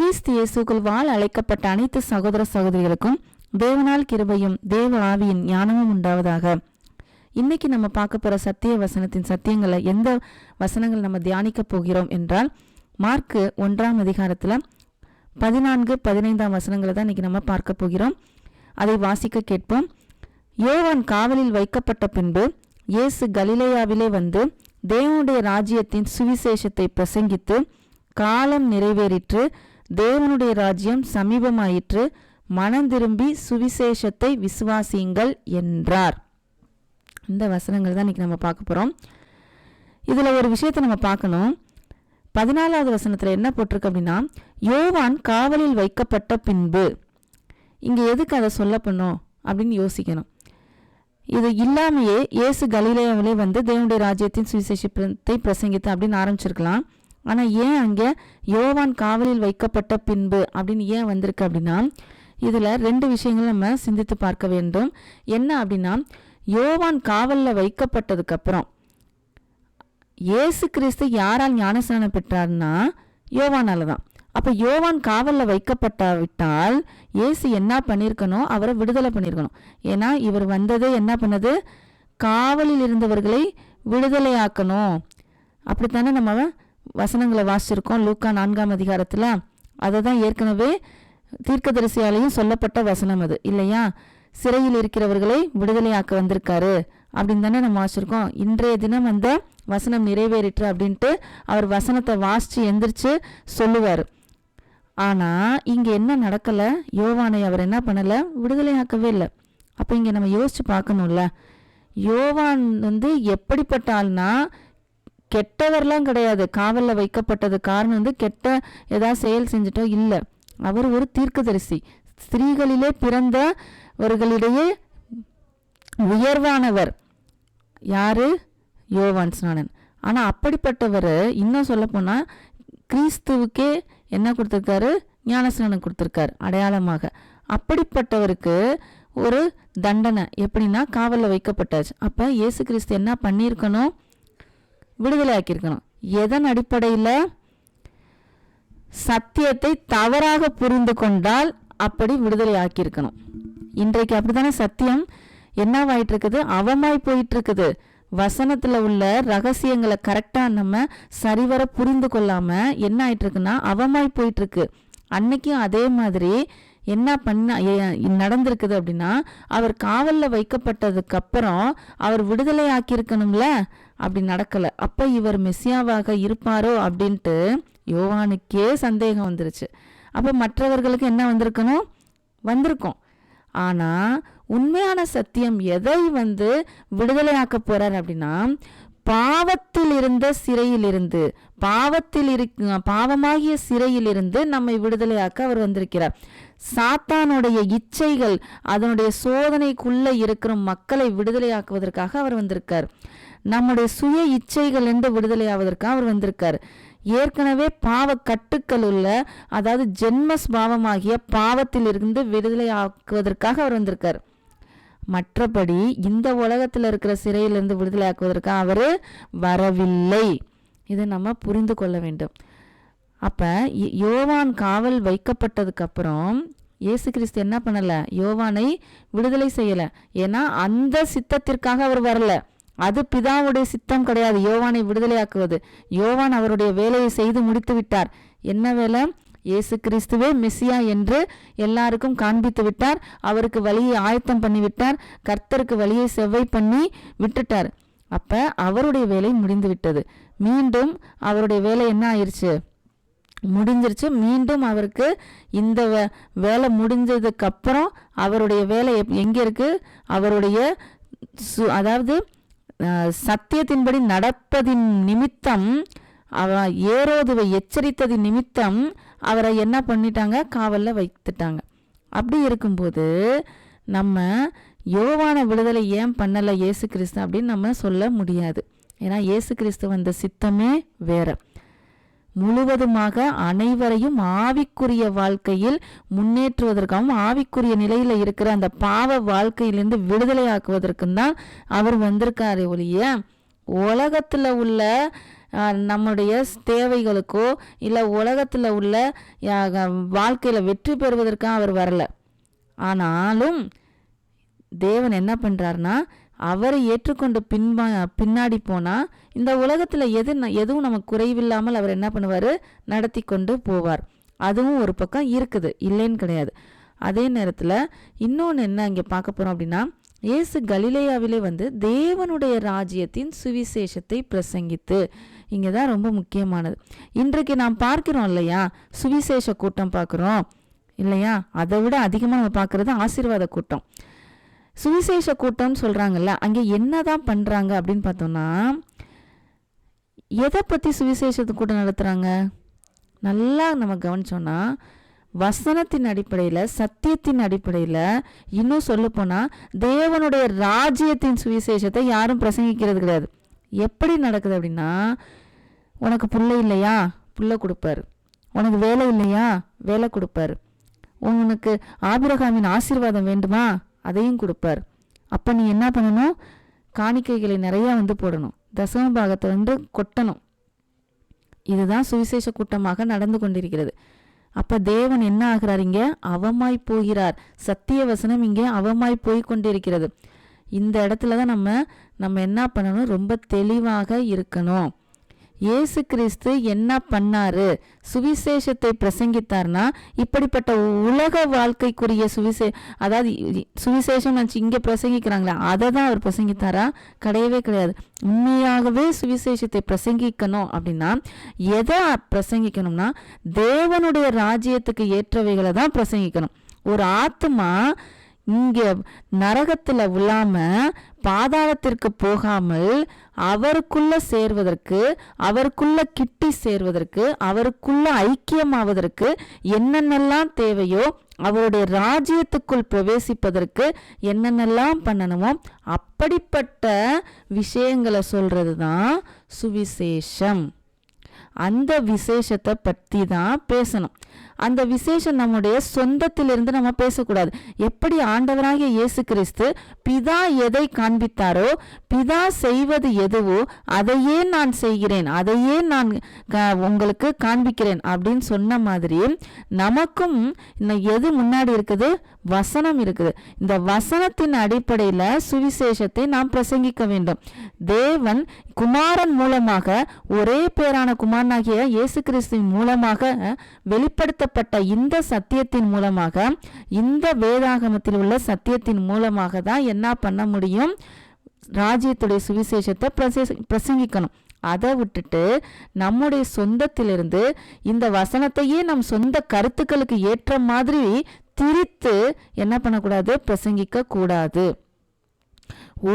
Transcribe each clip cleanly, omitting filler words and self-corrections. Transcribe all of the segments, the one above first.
கிறிஸ்து இயேசுக்குள் வாழ அழைக்கப்பட்ட அனைத்து சகோதர சகோதரிகளுக்கும் தேவனால் கிருபையும் தேவ ஆவியின் ஞானமும் உண்டாவதாக. இன்னைக்கு நம்ம பார்க்க போற சத்திய வசனத்தின் சத்தியங்களை எந்த வசனங்கள் நம்ம தியானிக்க போகிறோம் என்றால், மார்க்கு 1ஆம் அதிகாரத்துல 14-15 வசனங்களை தான் இன்னைக்கு நம்ம பார்க்க போகிறோம். அதை வாசிக்க கேட்போம். யோவான் காவலில் வைக்கப்பட்ட பின்பு இயேசு கலிலேயாவிலே வந்து தேவனுடைய ராஜ்யத்தின் சுவிசேஷத்தை பிரசங்கித்து, காலம் நிறைவேறிற்று, தேவனுடைய ராஜ்யம் சமீபமாயிற்று, மனம் திரும்பி சுவிசேஷத்தை விசுவாசியுங்கள் என்றார். இந்த வசனங்கள் தான் இன்னைக்கு நம்ம பார்க்க போறோம். இதுல ஒரு விஷயத்தை நம்ம பார்க்கணும். 14வது வசனத்துல என்ன போட்டிருக்கு அப்படின்னா, யோவான் காவலில் வைக்கப்பட்ட பின்பு. இங்க எதுக்கு அதை சொல்ல பண்ணோம் அப்படின்னு யோசிக்கணும். இது இல்லாமையே இயேசு கலிலேயாவிலே வந்து தேவனுடைய ராஜ்யத்தின் சுவிசேஷத்தை பிரசங்கித்து அப்படின்னு ஆரம்பிச்சிருக்கலாம். ஆனா ஏன் அங்க யோவான் காவலில் வைக்கப்பட்ட பின்பு அப்படின்னு ஏன் வந்திருக்கு அப்படின்னா, இதுல 2 விஷயங்கள் நம்ம சிந்தித்து பார்க்க வேண்டும். என்ன அப்படின்னா, யோவான் காவல்ல வைக்கப்பட்டதுக்கு அப்புறம் இயேசு கிறிஸ்து யாரால் ஞானஸ்நானம் பெற்றார்னா யோவானால தான். அப்ப யோவான் காவல்ல வைக்கப்பட்டாவிட்டால் இயேசு என்ன பண்ணிருக்கணும்? அவரை விடுதலை பண்ணிருக்கணும். ஏன்னா இவர் வந்ததே என்ன பண்ணது? காவலில் இருந்தவர்களை விடுதலையாக்கணும். அப்படித்தானே நம்ம வசனங்களை வாசிச்சிருக்கோம் லூக்கா 4ஆம் அதிகாரத்துல. அதை தான் ஏற்கனவே தீர்க்கதரிசியாலையும் சொல்லப்பட்ட வசனம் அது இல்லையா? சிறையில் இருக்கிறவர்களை விடுதலையாக்க வந்திருக்காரு அப்படின்னு தானே நம்ம வாசிச்சிருக்கோம். இன்றைய தினம் அந்த வசனம் நிறைவேறிற்று அப்படின்ட்டு அவர் வசனத்தை வாசிச்சு எந்திரிச்சு சொல்லுவார். ஆனா இங்க என்ன நடக்கல? யோவானை அவர் என்ன பண்ணல? விடுதலையாக்கவே இல்லை. அப்ப இங்க நம்ம யோசிச்சு பார்க்கணும்ல, யோவான் வந்து எப்படிப்பட்ட ஆள்னா, கெட்டவர்லாம் கிடையாது. காவல்ல வைக்கப்பட்டது காரணம் வந்து கெட்ட ஏதாவது செயல் செஞ்சுட்டோ இல்லை. அவர் ஒரு தீர்க்கதரிசி, ஸ்திரீகளிலே பிறந்தவர்களிடையே உயர்வானவர். யாரு? யோவான் ஸ்நானன். ஆனா அப்படிப்பட்டவர் இன்னும் சொல்ல போனா கிறிஸ்துவுக்கே என்ன கொடுத்திருக்காரு? ஞானஸ்நானம் கொடுத்திருக்காரு அடையாளமாக. அப்படிப்பட்டவருக்கு ஒரு தண்டனை எப்படின்னா காவல்ல வைக்கப்பட்டாச்சு. அப்ப இயேசு கிறிஸ்து என்ன பண்ணியிருக்கணும்? விடுதலை ஆக்கியிருக்கணும். எதன் அடிப்படையில? சத்தியத்தை தவறாக புரிந்து கொண்டால் அப்படி விடுதலை ஆக்கியிருக்கணும். இன்றைக்கு அப்படித்தானே சத்தியம் என்னவாயிட்டு இருக்குது? அவமாய் போயிட்டு இருக்குது. வசனத்துல உள்ள ரகசியங்களை கரெக்டா நம்ம சரிவர புரிந்து கொள்ளாம என்ன ஆயிட்டு இருக்குன்னா அவமாய் போயிட்டு இருக்கு. அன்னைக்கும் அதே மாதிரி என்ன பண்ண நடந்திருக்குது அப்படின்னா, அவர் காவல்ல வைக்கப்பட்டதுக்கு அப்புறம் அவர் விடுதலை ஆக்கியிருக்கணும்ல, அப்படி நடக்கல. அப்ப இவர் மெசியாவாக இருப்பாரோ அப்படின்ட்டு யோவானுக்கே சந்தேகம் வந்துருச்சு. அப்ப மற்றவர்களுக்கு என்ன வந்திருக்கணும்? வந்திருக்கும். ஆனா உண்மையான சத்தியம் எதை வந்து விடுதலையாக்க போறார் அப்படின்னா, பாவத்தில் இருந்த சிறையிலிருந்து, பாவமாகிய சிறையிலிருந்து நம்மை விடுதலையாக்க அவர் வந்திருக்கிறார். சாத்தானுடைய இச்சைகள், அதனுடைய சோதனைக்குள்ள இருக்கிற மக்களை விடுதலையாக்குவதற்காக அவர் வந்திருக்கார். நம்முடைய சுய இச்சைகள் என்று விடுதலையாவதற்காக அவர் வந்திருக்கார். ஏற்கனவே பாவ கட்டுக்கள் உள்ள, அதாவது ஜென்மஸ் பாவமாகிய பாவத்தில் இருந்து விடுதலை ஆக்குவதற்காக அவர் வந்திருக்கார். மற்றபடி இந்த உலகத்துல இருக்கிற சிறையிலிருந்து விடுதலை ஆக்குவதற்காக அவரு வரவில்லை. இதை நம்ம புரிந்து கொள்ள வேண்டும். அப்ப யோவான் காவல் வைக்கப்பட்டதுக்கு அப்புறம் இயேசு கிறிஸ்து என்ன பண்ணல? யோவானை விடுதலை செய்யல. ஏன்னா அந்த சித்தத்திற்காக அவர் வரல. அது பிதாவுடைய சித்தம் கிடையாது யோவானை விடுதலையாக்குவது. யோவான் அவருடைய வேலையை செய்து முடித்து விட்டார். என்ன வேலை? இயேசு கிறிஸ்துவே மெசியா என்று எல்லாருக்கும் காண்பித்து விட்டார். அவருக்கு வழியை ஆயத்தம் பண்ணி விட்டார். கர்த்தருக்கு வழியை செவ்வை பண்ணி விட்டுட்டார். அப்ப அவருடைய வேலை முடிந்து விட்டது. மீண்டும் அவருடைய வேலை என்ன ஆயிருச்சு? முடிஞ்சிருச்சு. மீண்டும் அவருக்கு இந்த வேலை முடிஞ்சதுக்கு அப்புறம் அவருடைய வேலை எங்க இருக்கு? அவருடைய அதாவது சத்தியத்தின்படி நடப்பதின் நிமித்தம், ஏரோதுவை எச்சரித்ததின் நிமித்தம் அவரை என்ன பண்ணிட்டாங்க? காவல்ல வைத்துட்டாங்க. அப்படி இருக்கும்போது நம்ம யோவான விடுதலை ஏன் பண்ணல இயேசு கிறிஸ்து அப்படின்னு நம்ம சொல்ல முடியாது. ஏன்னா இயேசு கிறிஸ்து வந்த சித்தமே வேற. முழுவதுமாக அனைவரையும் ஆவிக்குரிய வாழ்க்கையில் முன்னேற்றுவதற்காகவும் ஆவிக்குரிய நிலையில இருக்கிற அந்த பாவ வாழ்க்கையிலிருந்து விடுதலை ஆக்குவதற்கும் தான் அவர் வந்திருக்காரு ஒழிய உலகத்துல உள்ள நம்முடைய தேவைகளுக்கோ இல்லை உலகத்தில் உள்ள வாழ்க்கையில் வெற்றி பெறுவதற்காக அவர் வரல. ஆனாலும் தேவன் என்ன பண்ணுறாருனா, அவரை ஏற்றுக்கொண்டு பின்னாடி போனால் இந்த உலகத்தில் எதுவும் நமக்கு குறைவில்லாமல் அவர் என்ன பண்ணுவார், நடத்தி கொண்டு போவார். அதுவும் ஒரு பக்கம் இருக்குது, இல்லைன்னு கிடையாது. அதே நேரத்தில் இன்னொன்று என்ன இங்கே பார்க்க போகிறோம் அப்படின்னா, இயேசு கலிலேயாவிலே தேவனுடைய ராஜ்யத்தின் சுவிசேஷத்தை பிரசங்கித்து, இங்கே தான் ரொம்ப முக்கியமானது. இன்றைக்கு நாம் பார்க்கிறோம் இல்லையா, சுவிசேஷ கூட்டம் பார்க்குறோம் இல்லையா, அதை விட அதிகமாக நம்ம பார்க்குறது ஆசீர்வாத கூட்டம். சுவிசேஷ கூட்டம்னு சொல்கிறாங்கல்ல, அங்கே என்ன தான் பண்ணுறாங்க அப்படின்னு பார்த்தோம்னா, எதை பற்றி சுவிசேஷத்து கூட்டம் நடத்துகிறாங்க நல்லா நம்ம கவனிச்சோன்னா, வசனத்தின் அடிப்படையில், சத்தியத்தின் அடிப்படையில், இன்னும் சொல்லப்போனால் தேவனுடைய ராஜ்யத்தின் சுவிசேஷத்தை யாரும் பிரசங்கிக்கிறது கிடையாது. எப்படி நடக்குது அப்படின்னா, உனக்கு பிள்ளை இல்லையா, பிள்ளை கொடுப்பாரு. உனக்கு வேலை இல்லையா, வேலை கொடுப்பாரு. உனக்கு ஆபிரகாமின் ஆசீர்வாதம் வேண்டுமா, அதையும் கொடுப்பார். அப்போ நீ என்ன பண்ணணும், காணிக்கைகளை நிறையா போடணும், தசம பாகத்தை கொட்டணும். இதுதான் சுவிசேஷ கூட்டமாக நடந்து கொண்டிருக்கிறது. அப்போ தேவன் என்ன ஆகிறார், இங்கே அவமாய் போகிறார். சத்திய வசனம் இங்கே அவமாய் போய் கொண்டிருக்கிறது. இந்த இடத்துல தான் நம்ம என்ன பண்ணணும், ரொம்ப தெளிவாக இருக்கணும். இயேசு கிறிஸ்து என்ன பண்ணாரு, சுவிசேஷத்தை பிரசங்கித்தார்னா, இப்படிப்பட்ட உலக வாழ்க்கைக்குரிய அதாவது சுவிசேஷம் இங்கே பிரசங்கிக்கிறாங்களா, அதை தான் அவர் பிரசங்கித்தாரா, கிடையவே கிடையாது. உண்மையாகவே சுவிசேஷத்தை பிரசங்கிக்கணும் அப்படின்னா எதை பிரசங்கிக்கணும்னா, தேவனுடைய ராஜ்யத்துக்கு ஏற்றவைகளை தான் பிரசங்கிக்கணும். ஒரு ஆத்மா இங்கே நரகத்தில் விழாம பாதாளத்திற்கு போகாமல் அவருக்குள்ள சேர்வதற்கு, அவருக்குள்ள கிட்டி சேர்வதற்கு, அவருக்குள்ள ஐக்கியமாவதற்கு என்னென்னலாம் தேவையோ, அவருடைய ராஜ்யத்துக்குள் பிரவேசிப்பதற்கு என்னென்னலாம் பண்ணணுமோ அப்படிப்பட்ட விஷயங்களை சொல்றது தான் சுவிசேஷம். அந்த விசேஷத்தை பற்றி தான் பேசணும். அந்த விசேஷம் நம்முடைய சொந்தத்திலிருந்து நம்ம பேசக்கூடாது. எப்படி ஆண்டவராகிய இயேசு கிறிஸ்து பிதா எதை காண்பித்தாரோ, பிதா செய்வது எதுவோ அதையே நான் செய்கிறேன், அதையே நான் உங்களுக்கு காண்பிக்கிறேன் அப்படின்னு சொன்ன மாதிரி, நமக்கும் எது முன்னாடி இருக்குது, வசனம் இருக்குது. இந்த வசனத்தின் அடிப்படையில் சுவிசேஷத்தை நாம் பிரசங்கிக்க வேண்டும். தேவன் குமாரன் மூலமாக, ஒரே பேரான குமாரனாகிய இயேசு கிறிஸ்துவின் மூலமாக வெளிப்படுத்தப்பட்ட இந்த சத்தியத்தின் மூலமாக, இந்த வேதாகமத்தில் உள்ள சத்தியத்தின் மூலமாக தான் என்ன பண்ண முடியும், ராஜ்யத்துடைய சுவிசேஷத்தை பிரசங்கிக்கணும். அதை விட்டுட்டு நம்முடைய சொந்தத்திலிருந்து இந்த வசனத்தையே நம் சொந்த கருத்துக்களுக்கு ஏற்ற மாதிரி திரித்து என்ன பண்ணக்கூடாது, பிரசங்கிக்க கூடாது.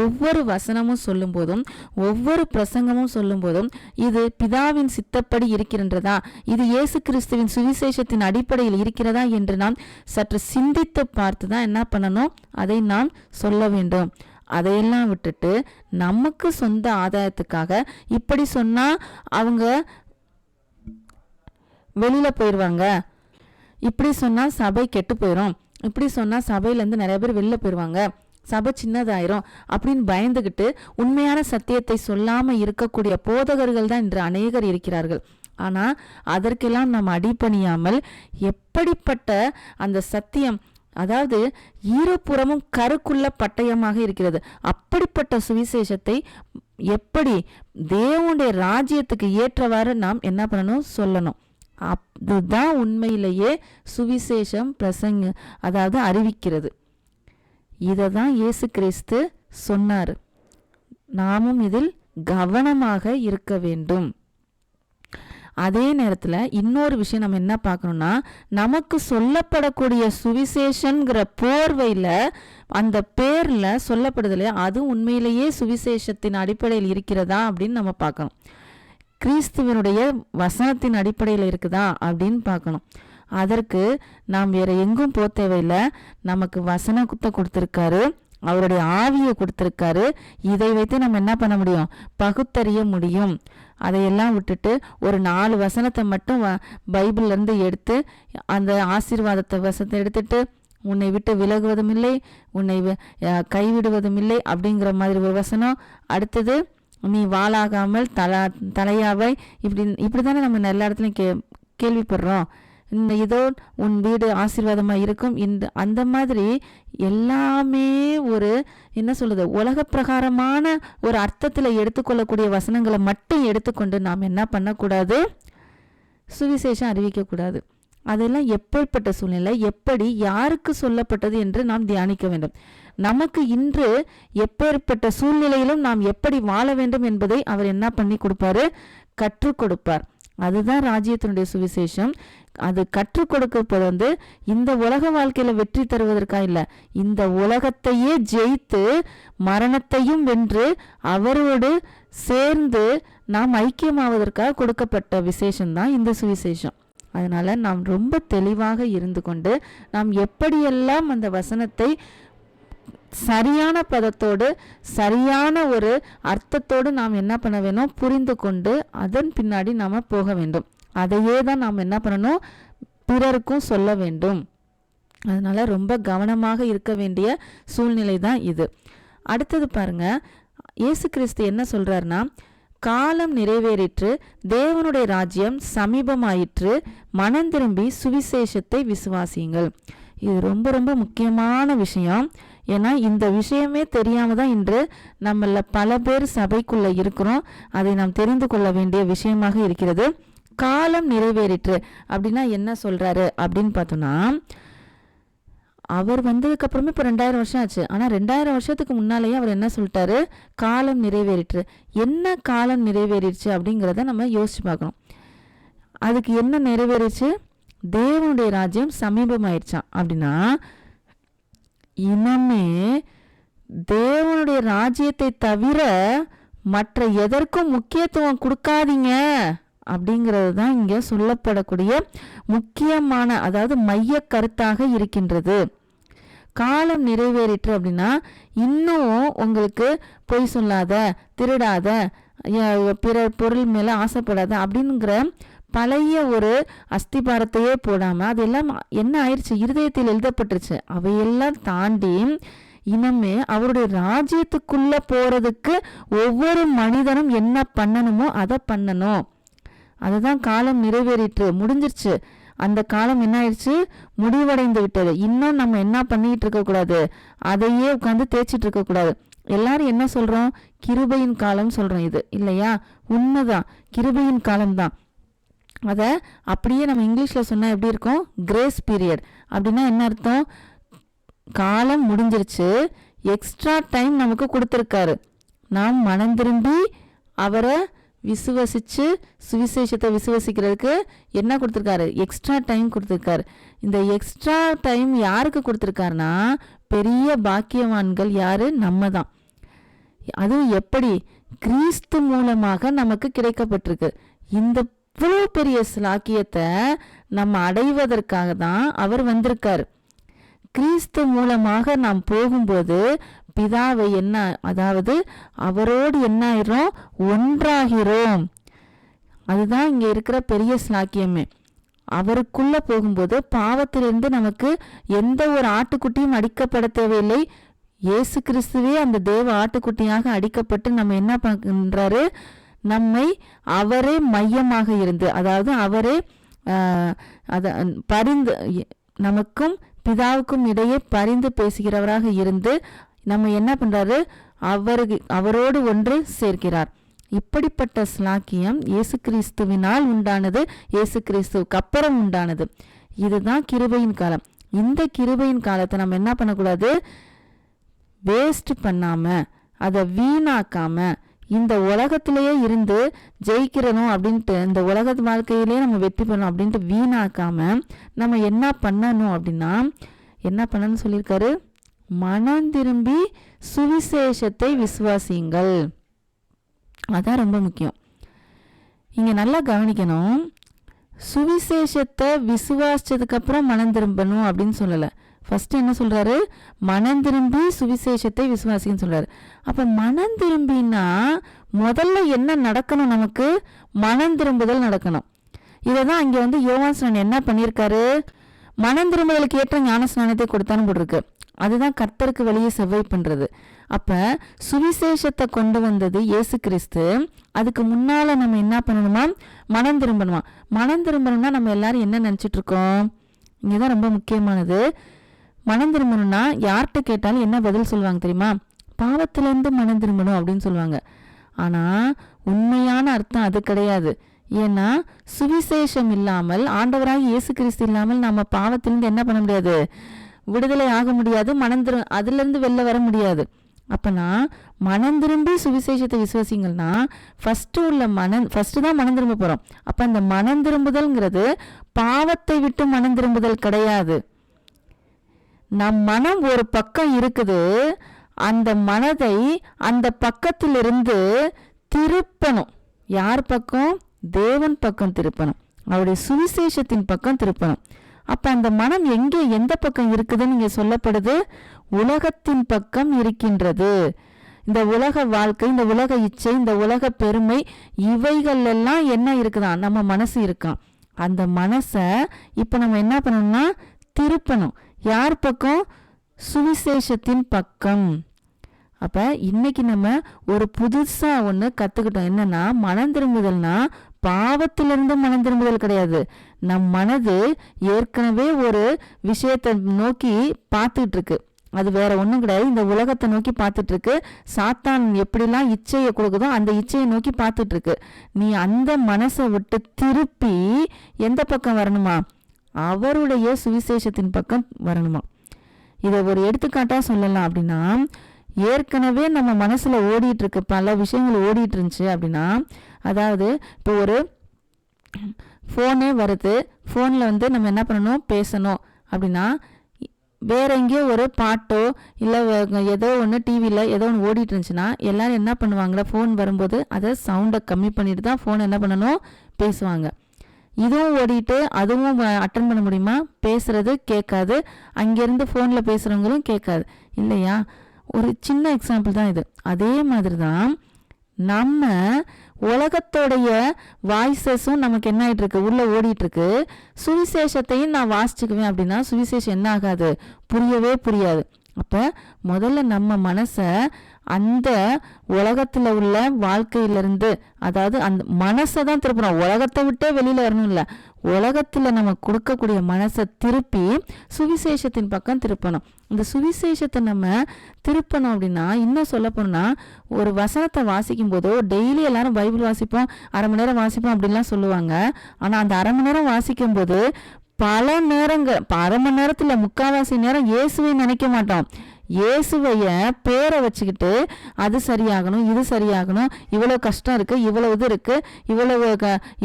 ஒவ்வொரு வசனமும் சொல்லும் போதும், ஒவ்வொரு பிரசங்கமும் சொல்லும் போதும், இது பிதாவின் சித்தப்படி இருக்கின்றதா, இது இயேசு கிறிஸ்துவின் சுவிசேஷத்தின் அடிப்படையில் இருக்கிறதா என்று நாம் சற்று சிந்தித்து பார்த்து தான் என்ன பண்ணணும், அதை நாம் சொல்ல வேண்டும். அதையெல்லாம் விட்டுட்டு நமக்கு சொந்த ஆதாயத்துக்காக இப்படி சொன்னா அவங்க வெளியில போயிடுவாங்க, இப்படி சொன்னா சபை கெட்டு போயிடும், இப்படி சொன்னா சபையிலேருந்து நிறைய பேர் வெளில போயிடுவாங்க, சபை சின்னதாயிரும் அப்படின்னு பயந்துகிட்டு உண்மையான சத்தியத்தை சொல்லாம இருக்கக்கூடிய போதகர்கள் தான் இன்று அநேகர் இருக்கிறார்கள். ஆனா அதற்கெல்லாம் நாம் அடிபணியாமல், எப்படிப்பட்ட அந்த சத்தியம், அதாவது இருபுறமும் கருக்குள்ள பட்டயமாக இருக்கிறது, அப்படிப்பட்ட சுவிசேஷத்தை எப்படி தேவனுடைய ராஜ்யத்துக்கு ஏற்றவாறு நாம் என்ன பண்ணணும், சொல்லணும். அதுதான் உண்மையிலேயே சுவிசேஷம் அதாவது அறிவிக்கிறது. இதை தான் இயேசு கிறிஸ்து சொன்னார். நாமும் இதில் கவனமாக இருக்க வேண்டும். அதே நேரத்தில் இன்னொரு விஷயம் நம்ம என்ன பார்க்கணும்னா, நமக்கு சொல்லப்படக்கூடிய சுவிசேஷங்கிற போர்வையில், அந்த பேரில் சொல்லப்படுது இல்லையா, அது உண்மையிலேயே சுவிசேஷத்தின் அடிப்படையில் இருக்கிறதா அப்படின்னு நம்ம பார்க்கணும். கிறிஸ்துவனுடைய வசனத்தின் அடிப்படையில் இருக்குதா அப்படின்னு பார்க்கணும். அதற்கு நாம் வேற எங்கும் போக தேவையில்லை. நமக்கு வசனத்தை கொடுத்துருக்காரு, அவருடைய ஆவியை கொடுத்துருக்காரு. இதை வைத்து நம்ம என்ன பண்ண முடியும், பகுத்தறிய முடியும். அதையெல்லாம் விட்டுட்டு ஒரு 4 வசனத்தை மட்டும் பைபிள்லேருந்து எடுத்து அந்த ஆசீர்வாதத்தை வசனத்தை எடுத்துட்டு, உன்னை விட்டு விலகுவதும் இல்லை, உன்னை கைவிடுவதும் இல்லை அப்படிங்கிற மாதிரி ஒரு வசனம், அடுத்தது நீ வாளாகாமல் தலையாவை, இப்படி தானே நம்ம எல்லா இடத்துலையும் கேள்விப்படுறோம். இதோ உன் வீடு ஆசீர்வாதமாக இருக்கும். அந்த மாதிரி எல்லாமே ஒரு என்ன சொல்லுது, உலக பிரகாரமான ஒரு அர்த்தத்தில் எடுத்துக்கொள்ளக்கூடிய வசனங்களை மட்டும் எடுத்துக்கொண்டு நாம் என்ன பண்ணக்கூடாது, சுவிசேஷம் அறிவிக்கக்கூடாது. அதெல்லாம் எப்படிப்பட்ட சூழ்நிலை, எப்படி, யாருக்கு சொல்லப்பட்டது என்று நாம் தியானிக்க வேண்டும். நமக்கு இன்று எப்பேற்பட்ட சூழ்நிலையிலும் நாம் எப்படி வாழ வேண்டும் என்பதை அவர் என்ன பண்ணி கொடுப்பாரு, கற்றுக் கொடுப்பார். அதுதான் ராஜ்யத்தினுடைய சுவிசேஷம். அது கற்றுக் கொடுக்கப்பது இந்த உலக வாழ்க்கையில வெற்றி தருவதற்கா இல்ல, இந்த உலகத்தையே ஜெயித்து மரணத்தையும் வென்று அவரோடு சேர்ந்து நாம் ஐக்கியமாவதற்காக கொடுக்கப்பட்ட விசேஷம்தான் இந்த சுவிசேஷம். அதனால நாம் ரொம்ப தெளிவாக இருந்து கொண்டு நாம் எப்படியெல்லாம் அந்த வசனத்தை சரியான பதத்தோடு சரியான ஒரு அர்த்தத்தோடு நாம் என்ன பண்ண வேணும், புரிந்து கொண்டு அதன் பின்னாடி நாம் போக வேண்டும். அதையே தான் நாம் என்ன பண்ணணும், பிறருக்கும் சொல்ல வேண்டும். அதனால ரொம்ப கவனமாக இருக்க வேண்டிய சூழ்நிலை தான் இது. அடுத்தது பாருங்க, இயேசு கிறிஸ்து என்ன சொல்றாருன்னா, காலம் நிறைவேறிற்று, தேவனுடைய ராஜ்யம் சமீபமாயிற்று, மனம் திரும்பி சுவிசேஷத்தை விசுவாசியுங்கள். இது ரொம்ப ரொம்ப முக்கியமான விஷயம். ஏன்னா இந்த விஷயமே தெரியாம தான் இன்று நம்மள பல பேர் சபைக்குள்ள இருக்கிறோம். அதை நாம் தெரிந்து கொள்ள வேண்டிய விஷயமாக இருக்கிறது. காலம் நிறைவேறிற்று அப்படின்னா என்ன சொல்றாரு அப்படின்னு பார்த்தோம்னா, அவர் வந்ததுக்கு அப்புறமே இப்போ 2000 வருஷம் ஆச்சு. ஆனால் 2000 வருஷத்துக்கு முன்னாலேயே அவர் என்ன சொல்லிட்டாரு, காலம் நிறைவேறிற்று. என்ன காலம் நிறைவேறிடுச்சு அப்படிங்கிறத நம்ம யோசிச்சு பார்க்கணும். அதுக்கு என்ன நிறைவேறிச்சு, தேவனுடைய ராஜ்யம் சமீபமாயிடுச்சான். அப்படின்னா இனிமே தேவனுடைய ராஜ்யத்தை தவிர மற்ற எதற்கும் முக்கியத்துவம் கொடுக்காதீங்க அப்படிங்கிறது தான் இங்க சொல்லப்படக்கூடிய முக்கியமான, அதாவது மைய கருத்தாக இருக்கின்றது. காலம் நிறைவேறிற்று அப்படின்னா இன்னும் உங்களுக்கு பொய் சொல்லாத, திருடாத, பிறர் பொருள் மேல ஆசைப்படாத அப்படிங்கிற பழைய ஒரு அஸ்திபாரத்தையே போடாம அதெல்லாம் என்ன ஆயிடுச்சு, இருதயத்தில் எழுதப்பட்டுருச்சு. அவையெல்லாம் தாண்டி இனிமே அவருடைய ராஜ்யத்துக்குள்ள போறதுக்கு ஒவ்வொரு மனிதனும் என்ன பண்ணணுமோ அதை பண்ணணும். அதுதான் காலம் நிறைவேறிற்று, முடிஞ்சிருச்சு. அந்த காலம் என்ன ஆயிடுச்சு, முடிவடைந்து விட்டது. இன்னும் நம்ம என்ன பண்ணிட்டு இருக்க கூடாது, அதையே உட்காந்து தேய்ச்சிட்டு இருக்க கூடாது. எல்லாரும் என்ன சொல்றோம், கிருபையின் காலம் சொல்றோம். இது இல்லையா, உண்மைதான், கிருபையின் காலம்தான். அதை அப்படியே நம்ம இங்கிலீஷில் சொன்னால் எப்படி இருக்கும், கிரேஸ் பீரியட். அப்படின்னா என்ன அர்த்தம், காலம் முடிஞ்சிருச்சு, எக்ஸ்ட்ரா டைம் நமக்கு கொடுத்துருக்காரு. நாம் மனம் திரும்பி அவரை விசுவசித்து சுவிசேஷத்தை விசுவசிக்கிறதுக்கு என்ன கொடுத்துருக்காரு, எக்ஸ்ட்ரா டைம் கொடுத்துருக்காரு. இந்த எக்ஸ்ட்ரா டைம் யாருக்கு கொடுத்துருக்காருனா, பெரிய பாக்கியவான்கள் யாரு, நம்ம தான். அதுவும் எப்படி, கிறிஸ்து மூலமாக நமக்கு கிடைக்கப்பட்டிருக்கு. இந்த இவ்வளோ பெரிய ஸ்லாக்கியத்தை நம்ம அடைவதற்காக தான் அவர் வந்திருக்காரு. கிறிஸ்து மூலமாக நாம் போகும்போது பிதாவை என்ன, அதாவது அவரோடு என்ன ஆகிறோம், ஒன்றாகிறோம். அதுதான் இங்க இருக்கிற பெரிய ஸ்லாக்கியமே. அவருக்குள்ள போகும்போது பாவத்திலிருந்து நமக்கு எந்த ஒரு ஆட்டுக்குட்டியும் அடிக்கப்பட தேவையில்லை. இயேசு கிறிஸ்துவே அந்த தேவ ஆட்டுக்குட்டியாக அடிக்கப்பட்டு நம்ம என்ன பண்றாரு, நம்மை அவரே மையமாக இருந்து, அதாவது அவரே பரிந்து நமக்கும் பிதாவுக்கும் இடையே பரிந்து பேசுகிறவராக இருந்து நம்ம என்ன பண்றாரு, அவரோடு ஒன்று சேர்க்கிறார். இப்படிப்பட்ட ஸ்லாக்கியம் இயேசு கிறிஸ்துவினால் உண்டானது, இயேசு கிறிஸ்துவுக்கு அப்புறம் உண்டானது. இதுதான் கிருபையின் காலம். இந்த கிருபையின் காலத்தை நம்ம என்ன பண்ணக்கூடாது, வேஸ்ட் பண்ணாம, அதை வீணாக்காம, இந்த உலகத்திலேயே இருந்து ஜெயிக்கிறணும் அப்படின்ட்டு, இந்த உலக வாழ்க்கையிலேயே நம்ம வெற்றி பெறணும் அப்படின்ட்டு வீணாக்காம நம்ம என்ன பண்ணணும் அப்படின்னா, என்ன பண்ணணும்னு சொல்லியிருக்காரு, மனம் திரும்பி சுவிசேஷத்தை விசுவாசியுங்கள். அதான் ரொம்ப முக்கியம். இங்க நல்லா கவனிக்கணும், சுவிசேஷத்தை விசுவாசிச்சதுக்கு அப்புறம் மனம் திரும்பணும் அப்படின்னு சொல்லலை. ஃபர்ஸ்ட் என்ன சொல்றாரு, மனம் திரும்பி சுவிசேஷத்தை விசுவாசின்னு சொல்றாரு. அப்ப மனம் திரும்பினா முதல்ல என்ன நடக்கணும், நமக்கு மனம் திரும்புதல் நடக்கணும். இதைதான் இங்க யோவான் என்ன பண்ணியிருக்காரு, மனம் திரும்புதலுக்கு ஏற்ற ஞான ஸ்நானத்தை கொடுத்தான்னு போட்டிருக்கு. அதுதான் கர்த்தருக்கு வெளியே செவ்வாய் பண்றது. அப்ப சுவிசேஷத்தை கொண்டு வந்தது இயேசு கிறிஸ்து. அதுக்கு முன்னால நம்ம என்ன பண்ணணுமா? மனம் திரும்பணுமா? மனம் திரும்பணும்னா நம்ம எல்லாரும் என்ன நினைச்சிட்டு இருக்கோம்? இங்கதான் ரொம்ப முக்கியமானது. மனம் திரும்பணும்னா யார்கிட்ட கேட்டாலும் என்ன பதில் சொல்லுவாங்க தெரியுமா? பாவத்திலிருந்து மனம் திரும்பணும் அப்படின்னு சொல்லுவாங்க. ஆனா உண்மையான அர்த்தம் அது கிடையாது. ஏன்னா சுவிசேஷம் இல்லாமல், ஆண்டவராக இயேசு கிறிஸ்து இல்லாமல் நம்ம பாவத்திலிருந்து என்ன பண்ண முடியாது? விடுதலை ஆக முடியாது. அதுல இருந்து வெளில வர முடியாது. அப்பனா மனம் திரும்பி சுவிசேஷத்தை விசுவாசிங்கன்னா ஃபர்ஸ்ட் தான் மனம் திரும்ப போறோம். அப்ப அந்த மனம் திரும்புதல்ங்கிறது பாவத்தை விட்டு மனம் திரும்புதல் கிடையாது. நம் மனம் ஒரு பக்கம் இருக்குது, அந்த மனதை அந்த பக்கத்திலிருந்து திருப்பணும். யார் பக்கம்? தேவன் பக்கம் திருப்பணும். அவருடைய சுவிசேஷத்தின் பக்கம் திருப்பணும். அப்ப அந்த மனம் எந்த பக்கம் இருக்குதுன்னு இங்க சொல்லப்படுது? உலகத்தின் பக்கம் இருக்கின்றது. இந்த உலக வாழ்க்கை, இந்த உலக இச்சை, இந்த உலக பெருமை, இவைகள் எல்லாம் என்ன இருக்குதான்? நம்ம மனசு இருக்கான். அந்த மனசை இப்ப நம்ம என்ன பண்ணணும்னா திருப்பணும். யார் பக்கம்? சுவிசேஷத்தின் பக்கம். அப்ப இன்னைக்கு நம்ம ஒரு புதுசா ஒண்ணு கத்துக்கிட்டோம். என்னன்னா, மனம் திரும்புதல்னா பாவத்திலிருந்து மனம் திரும்புதல் கிடையாது. நம் மனது ஏற்கனவே ஒரு விஷயத்தை நோக்கி பார்த்துட்டு இருக்கு. அது வேற ஒண்ணும் கிடையாது. இந்த உலகத்தை நோக்கி பார்த்துட்டு இருக்கு. சாத்தான் எப்படிலாம் இச்சையை கொடுக்குதோ அந்த இச்சையை நோக்கி பார்த்துட்டு இருக்கு. நீ அந்த மனசை விட்டு திருப்பி எந்த பக்கம் வரணுமா? அவருடைய சுவிசேஷத்தின் பக்கம் வரணுமா? இதை ஒரு எடுத்துக்காட்டா சொல்லலாம். அப்படின்னா, ஏற்கனவே நம்ம மனசுல ஓடிட்டு இருக்கு, பல விஷயங்கள் ஓடிட்டு இருந்துச்சு அப்படின்னா, அதாவது இப்போ ஒரு ஃபோனே வருது, ஃபோனில் நம்ம என்ன பண்ணணும்? பேசணும் அப்படின்னா, வேற எங்கேயோ ஒரு பாட்டோ இல்லை ஏதோ ஒன்று டிவியில் ஏதோ ஒன்று ஓடிட்டு இருந்துச்சுன்னா எல்லாரும் என்ன பண்ணுவாங்களா? ஃபோன் வரும்போது அதை சவுண்டை கம்மி பண்ணிட்டு தான் ஃபோனை என்ன பண்ணணும்? பேசுவாங்க. இதுவும் ஓடிட்டு அதுவும் அட்டன் பண்ண முடியுமா? பேசுறது கேட்காது, அங்கேருந்து ஃபோனில் பேசுகிறவங்களும் கேட்காது இல்லையா? ஒரு சின்ன எக்ஸாம்பிள் தான் இது. அதே மாதிரி தான் நம்ம உலகத்தோடைய வாய்ஸஸும் நமக்கு என்ன ஆகிட்டு இருக்கு? உள்ள ஓடிட்டு இருக்கு. சுவிசேஷத்தையும் நான் வாசிச்சுக்குவேன் அப்படின்னா சுவிசேஷம் என்ன ஆகாது? புரியவே புரியாது. அப்ப முதல்ல நம்ம மனசை அந்த உலகத்துல உள்ள வாழ்க்கையிலிருந்து, அதாவது அந்த மனசை தான் திருப்பணும். உலகத்தை விட்டே வெளியில வரணும் இல்லை, உலகத்துல நம்ம கொடுக்கக்கூடிய மனசை திருப்பி சுவிசேஷத்தின் பக்கம் திருப்பணும். இந்த சுவிசேஷத்தை நம்ம திருப்பணும் அப்படின்னா, இன்னும் சொல்ல போனா, ஒரு வசனத்தை வாசிக்கும் போதோ, டெய்லி எல்லாரும் பைபிள் வாசிப்போம், அரை மணி நேரம் வாசிப்போம் அப்படின்லாம் சொல்லுவாங்க. ஆனா அந்த அரை மணி நேரம் வாசிக்கும் போது பல நேரங்கள், அரை மணி நேரத்துல முக்கால்வாசி நேரம் இயேசுவை நினைக்க மாட்டோம். இயேசுவைய பேரை வச்சுக்கிட்டு அது சரியாகணும், இது சரியாகணும், இவ்வளவு கஷ்டம் இருக்கு, இவ்வளவு இது இருக்கு, இவ்வளவு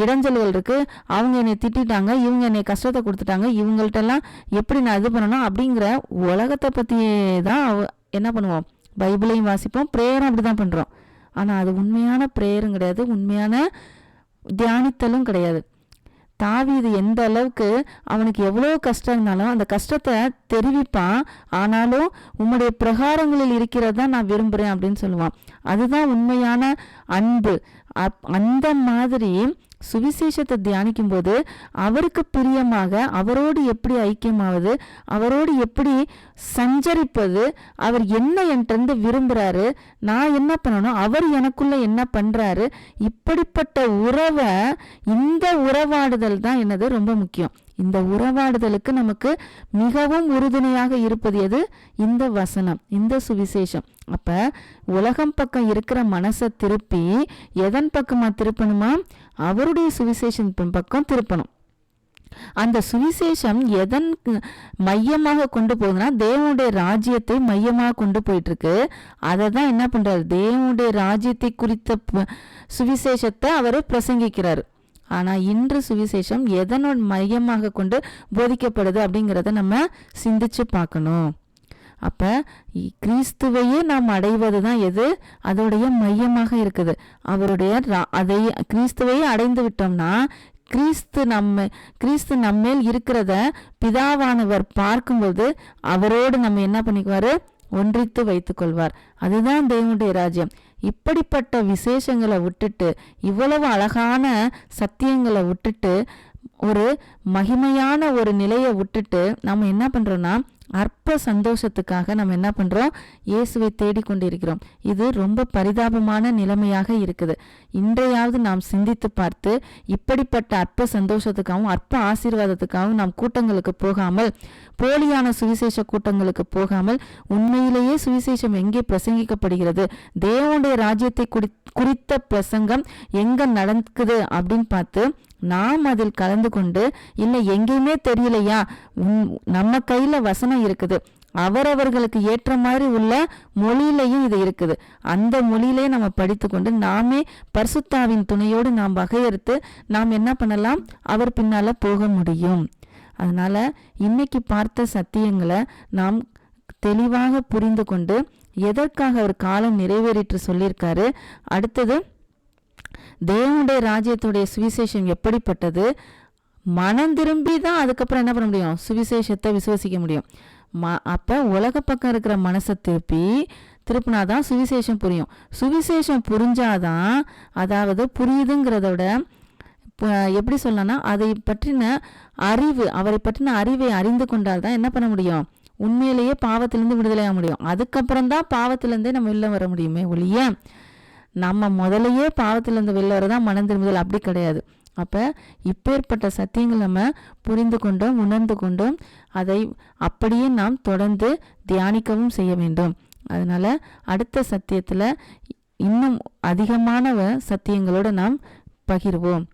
இடைஞ்சல்கள் இருக்கு, அவங்க என்னை திட்டாங்க, இவங்க என்னை கஷ்டத்தை கொடுத்துட்டாங்க, இவங்கள்ட்ட எல்லாம் எப்படி நான் இது பண்ணணும் அப்படிங்கிற உலகத்தை பத்தி தான் என்ன பண்ணுவோம்? பைபிளையும் வாசிப்போம், பிரேயரும் அப்படிதான் பண்றோம். ஆனா அது உண்மையான பிரேயரும் கிடையாது, உண்மையான தியானித்தலும் கிடையாது. தாவீது எந்த அளவுக்கு அவனுக்கு எவ்வளோ கஷ்டம் இருந்தாலும் அந்த கஷ்டத்தை தெரிவிப்பான். ஆனாலும் உம்முடைய பிரகாரங்களில் இருக்கிறதா நான் விரும்புகிறேன் அப்படின்னு சொல்லுவான். அதுதான் உண்மையான அன்பு. அந்த மாதிரி சுவிசேஷத்தை தியானிக்கும் போது அவருக்கு பிரியமாக, அவரோடு எப்படி ஐக்கியமாவது, அவரோடு எப்படி சஞ்சரிப்பது, அவர் என்ன என்கிட்ட விரும்புறாரு, நான் என்ன பண்ணணும், அவர் எனக்குள்ள என்ன பண்றாரு, இப்படிப்பட்ட உறவை, இந்த உறவாடுதல் தான் என்னது ரொம்ப முக்கியம். இந்த உறவாடுதலுக்கு நமக்கு மிகவும் உறுதுணையாக இருப்பது எது? இந்த வசனம், இந்த சுவிசேஷம். அப்ப உலகம் பக்கம் இருக்கிற மனசை திருப்பி எதன் பக்கமா திருப்பணுமா? அவருடைய சுவிசேஷம் பக்கம் திருப்பணும். அந்த சுவிசேஷம் எதன் மையமாக கொண்டு போகுதுன்னா, தேவனுடைய ராஜ்யத்தை மையமாக கொண்டு போயிட்டு இருக்கு. அதை தான் என்ன பண்றாரு? தேவனுடைய ராஜ்யத்தை குறித்த சுவிசேஷத்தை அவர் பிரசங்கிக்கிறாரு. ஆனா இன்று சுவிசேஷம் எதனோட மையமாக கொண்டு போதிக்கப்படுது அப்படிங்கிறத நம்ம சிந்திச்சு பார்க்கணும். அப்ப கிறிஸ்துவையே நாம் அடைவது தான் எது? அதோடைய மையமாக இருக்குது. அவருடைய அதை கிறிஸ்துவையே அடைந்து விட்டோம்னா, கிறிஸ்து நம்மேல் இருக்கிறத பிதாவானவர் பார்க்கும்போது அவரோடு நம்ம என்ன பண்ணிக்குவாரு? ஒன்றித்து வைத்துக் கொள்வார். அதுதான் தேவனுடைய ராஜ்யம். இப்படிப்பட்ட விசேஷங்களை விட்டுட்டு, இவ்வளவு அழகான சத்தியங்களை விட்டுட்டு, ஒரு மகிமையான ஒரு நிலையை விட்டுட்டு நம்ம என்ன பண்றோம்னா அற்ப சந்தோஷத்துக்காக நம்ம என்ன பண்றோம், இயேசுவை தேடிக்கொண்டிருக்கிறோம். இது ரொம்ப பரிதாபமான நிலைமையாக இருக்குது. இன்றையாவது நாம் சிந்தித்து பார்த்து, இப்படிப்பட்ட அற்ப சந்தோஷத்துக்காகவும் அற்ப ஆசீர்வாதத்துக்காகவும் நாம் கூட்டங்களுக்கு போகாமல், போலியான சுவிசேஷ கூட்டங்களுக்கு போகாமல், உண்மையிலேயே சுவிசேஷம் எங்கே பிரசங்கிக்கப்படுகிறது, தேவனுடைய ராஜ்யத்தை குறித்த பிரசங்கம் எங்க நடக்குது அப்படின்னு பார்த்து நாம் அதில் கலந்து கொண்டு, இல்லை எங்கேயுமே தெரியலையா, நம்ம கையில வசனம் இருக்குது, அவரவர்களுக்கு ஏற்ற மாதிரி உள்ள மொழியிலையும் இது இருக்குது, அந்த மொழியிலேயே நம்ம படித்து கொண்டு நாமே பரிசுத்தாவின் துணையோடு நாம் வகையறுத்து நாம் என்ன பண்ணலாம், அவர் பின்னால போக முடியும். அதனால இன்னைக்கு பார்த்த சத்தியங்களை நாம் தெளிவாக புரிந்து கொண்டு, எதற்காக அவர் காலம் நிறைவேறிட்டு சொல்லியிருக்காரு, அடுத்தது தேவனுடைய ராஜ்யத்துடைய சுவிசேஷம் எப்படிப்பட்டது, மனம் திரும்பி தான் அதுக்கப்புறம் என்ன பண்ண முடியும், சுவிசேஷத்தை விசுவசிக்க முடியும். அப்ப உலக பக்கம் இருக்கிற மனசை திருப்பினாதான் சுவிசேஷம் புரியும். சுவிசேஷம் புரிஞ்சாதான், அதாவது புரியுதுங்கிறத விட எப்படி சொல்லலாம்னா, அதை பற்றின அறிவு, அவரை பற்றின அறிவை அறிந்து கொண்டால்தான் என்ன பண்ண முடியும், உண்மையிலேயே பாவத்திலிருந்து விடுதலையாக முடியும். அதுக்கப்புறம் தான் பாவத்திலிருந்தே நம்ம வெளில வர முடியுமே ஒழிய, நம்ம முதலையே பாவத்திலிருந்து வெளில வரதான் மனம் திரும்புதல், அப்படி கிடையாது. அப்போ இப்பேற்பட்ட சத்தியங்கள் நம்ம புரிந்து கொண்டோம், உணர்ந்து கொண்டோம், அதை அப்படியே நாம் தொடர்ந்து தியானிக்கவும் செய்ய வேண்டும். அதனால அடுத்த சத்தியத்தில் இன்னும் அதிகமான சத்தியங்களோடு நாம் பகிர்வோம்.